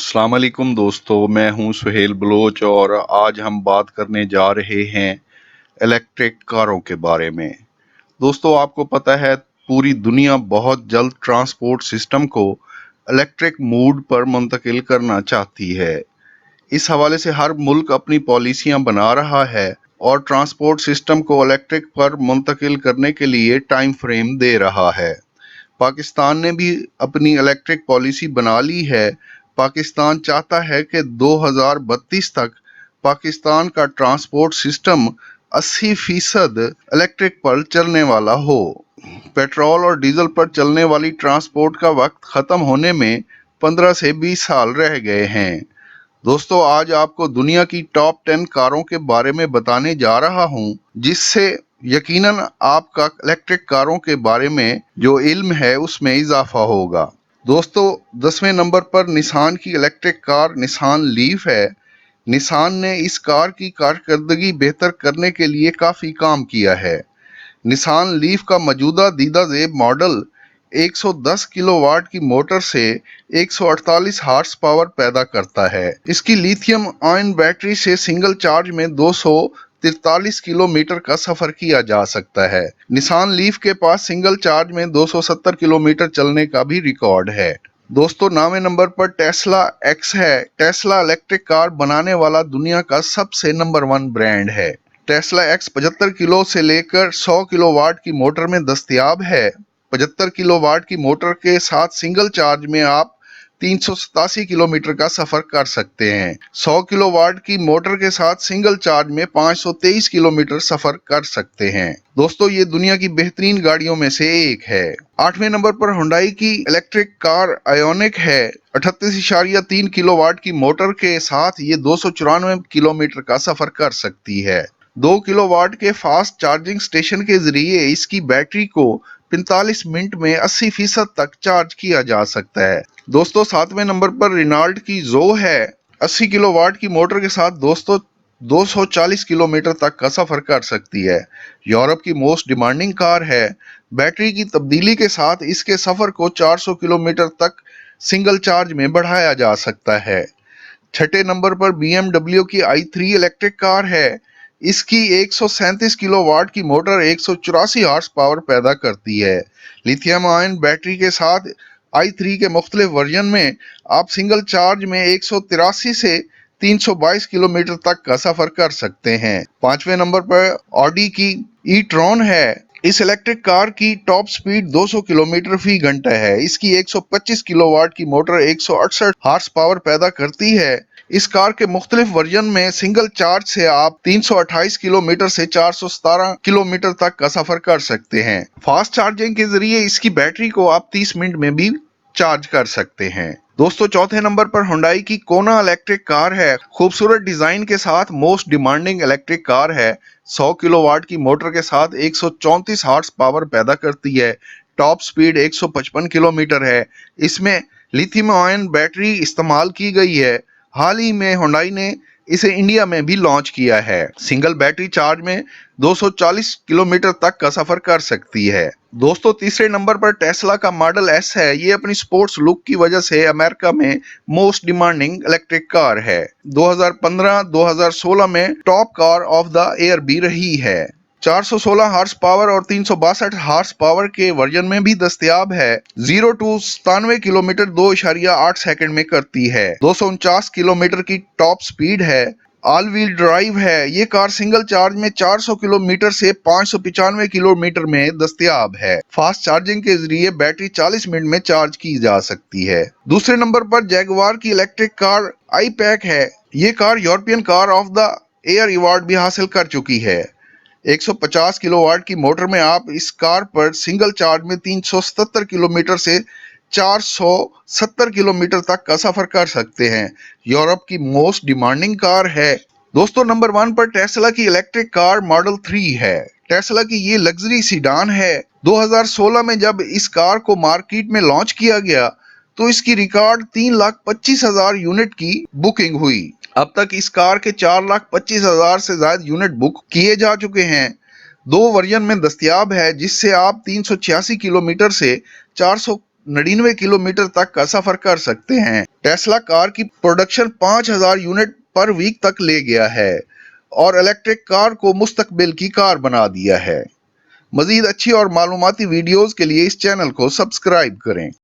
अस्सलाम वालेकुम दोस्तों, मैं हूं सुहेल बलोच और आज हम बात करने जा रहे हैं इलेक्ट्रिक कारों के बारे में। दोस्तों, आपको पता है पूरी दुनिया बहुत जल्द ट्रांसपोर्ट सिस्टम को इलेक्ट्रिक मोड पर मुंतकिल करना चाहती है। इस हवाले से हर मुल्क अपनी पॉलिसियां बना रहा है और ट्रांसपोर्ट सिस्टम को इलेक्ट्रिक पर मुंतकिल करने के लिए टाइम फ्रेम दे रहा है। पाकिस्तान ने भी अपनी इलेक्ट्रिक पॉलिसी बना ली है। पाकिस्तान चाहता है कि 2032 तक पाकिस्तान का ट्रांसपोर्ट सिस्टम 80% इलेक्ट्रिक पर चलने वाला हो। पेट्रोल और डीजल पर चलने वाली ट्रांसपोर्ट का वक्त खत्म होने में 15 से 20 साल रह गए हैं। दोस्तों, आज आपको दुनिया की टॉप 10 कारों के बारे में बताने जा रहा हूं, जिससे यकीनन आपका इलेक्ट्रिक कारों के बारे में जो इल्म है उसमें इजाफा होगा। दोस्तों, 10वें नंबर पर निसान की इलेक्ट्रिक कार निसान लीफ है। निसान ने इस कार की कारकर्दगी बेहतर करने के लिए काफी काम किया है। निसान लीफ का मौजूदा दीदा ज़ेब मॉडल 110 किलोवाट की मोटर से 148 हार्स पावर पैदा करता है। इसकी लिथियम आयन बैटरी से सिंगल चार्ज में 243 किलोमीटर का सफर किया जा सकता है। निसान लीफ के पास सिंगल चार्ज में 270 किलोमीटर चलने का भी रिकॉर्ड है। दोस्तों, 9वें नंबर पर टेस्ला एक्स है। टेस्ला इलेक्ट्रिक कार बनाने वाला दुनिया का सबसे नंबर 1 ब्रांड है। टेस्ला एक्स 75 किलो से लेकर 100 किलोवाट की मोटर में दस्तयाब है। 75 किलोवाट की मोटर के साथ सिंगल चार्ज में आप 387 किलोमीटर का सफर कर सकते हैं। 100 किलोवाट की मोटर के साथ सिंगल चार्ज में 523 किलोमीटर सफर कर सकते हैं। दोस्तों, ये दुनिया की बेहतरीन गाड़ियों में से एक है। 8वें नंबर पर हुंडई की इलेक्ट्रिक कार आयोनिक है। 38.3 किलोवाट की मोटर के साथ ये 294 किलोमीटर का सफर कर सकती है। 2 किलोवाट के फास्ट चार्जिंग स्टेशन के जरिए इसकी बैटरी को 45 मिनट में 80% तक चार्ज किया जा सकता है। दोस्तों, 7वें नंबर पर रेनॉल्ट की जो है। 80 किलोवाट की मोटर के साथ 240 किलोमीटर तक का सफर कर सकती है। यूरोप की मोस्ट डिमांडिंग कार है। बैटरी की तब्दीली के साथ इसके सफर को 400 किलोमीटर तक सिंगल चार्ज में बढ़ाया जा सकता है। 6ठे नंबर पर BMW की i3 इलेक्ट्रिक कार है। इसकी 137 किलोवाट की मोटर 184 हार्स पावर पैदा करती है। लिथियम आयन बैटरी के साथ i3 के मुख्तलिफ वर्जन में आप सिंगल चार्ज में 183 से 322 किलोमीटर तक का सफर कर सकते हैं। 5वें नंबर पर ऑडी की ई-ट्रॉन है। इस इलेक्ट्रिक कार की टॉप स्पीड 200 किलोमीटर फी घंटा है। इसकी 125 किलोवाट की मोटर 168 हार्स पावर पैदा करती है। इस कार के मुख्तलिफ वर्जन में सिंगल चार्ज से आप 328 किलोमीटर से 417 किलोमीटर तक का सफर कर सकते हैं। फास्ट चार्जिंग के जरिए इसकी बैटरी को आप 30 मिनट में भी चार्ज कर सकते हैं। दोस्तों, 4थे नंबर पर हुंडई की कोना इलेक्ट्रिक कार है। खूबसूरत डिजाइन के साथ मोस्ट डिमांडिंग इलेक्ट्रिक कार है। 100 किलोवाट की मोटर के साथ 134 हार्स पावर पैदा करती है। टॉप स्पीड 155 किलोमीटर है। इसमें लिथियम आयन बैटरी इस्तेमाल की गई है। हाल ही में हुंडई ने इसे इंडिया में भी लॉन्च किया है। सिंगल बैटरी चार्ज में 240 किलोमीटर तक का सफर कर सकती है। दोस्तों, तीसरे नंबर पर टेस्ला का मॉडल एस है। ये अपनी स्पोर्ट्स लुक की वजह से अमेरिका में मोस्ट डिमांडिंग इलेक्ट्रिक कार है। 2015-2016 में top car of the year भी रही है। 416 हार्स पावर और 362 हार्स पावर के वर्जन में भी दस्तयाब है। 0 टू 97 किलोमीटर 2.8 सेकंड में करती है। 249 किलोमीटर की टॉप स्पीड है। ऑल व्हील ड्राइव है। ये कार सिंगल चार्ज में 400 किलोमीटर से 595 किलोमीटर में दस्तयाब है। फास्ट चार्जिंग के जरिए बैटरी 40 मिनट में चार्ज की जा सकती है। दूसरे नंबर पर जैगवार की इलेक्ट्रिक कार आई-पैक है। ये car European car of the year award भी हासिल कर चुकी है। 150 किलोवाट की मोटर में आप इस कार पर सिंगल चार्ज में 377 किलोमीटर से 470 किलोमीटर तक का सफर कर सकते हैं। यूरोप की मोस्ट डिमांडिंग कार है। दोस्तों, नंबर 1 पर टेस्ला की इलेक्ट्रिक कार मॉडल 3 है। टेस्ला की ये लग्जरी सीडान है। 2016 में जब इस कार को मार्केट में लॉन्च किया गया तो इसकी रिकॉर्ड 3,25,000 यूनिट की बुकिंग हुई। अब तक इस कार के 4,25,000 से ज्यादा यूनिट बुक किए जा चुके हैं। 2 वर्जन में दस्तयाब है, जिससे आप 386 किलोमीटर से 400 99 किलोमीटर तक का सफर कर सकते हैं। टेस्ला कार की प्रोडक्शन 5000 यूनिट पर वीक तक ले गया है और इलेक्ट्रिक कार को मुस्तकबिल की कार बना दिया है। मजीद अच्छी और मालूमाती वीडियोस के लिए इस चैनल को सब्सक्राइब करें।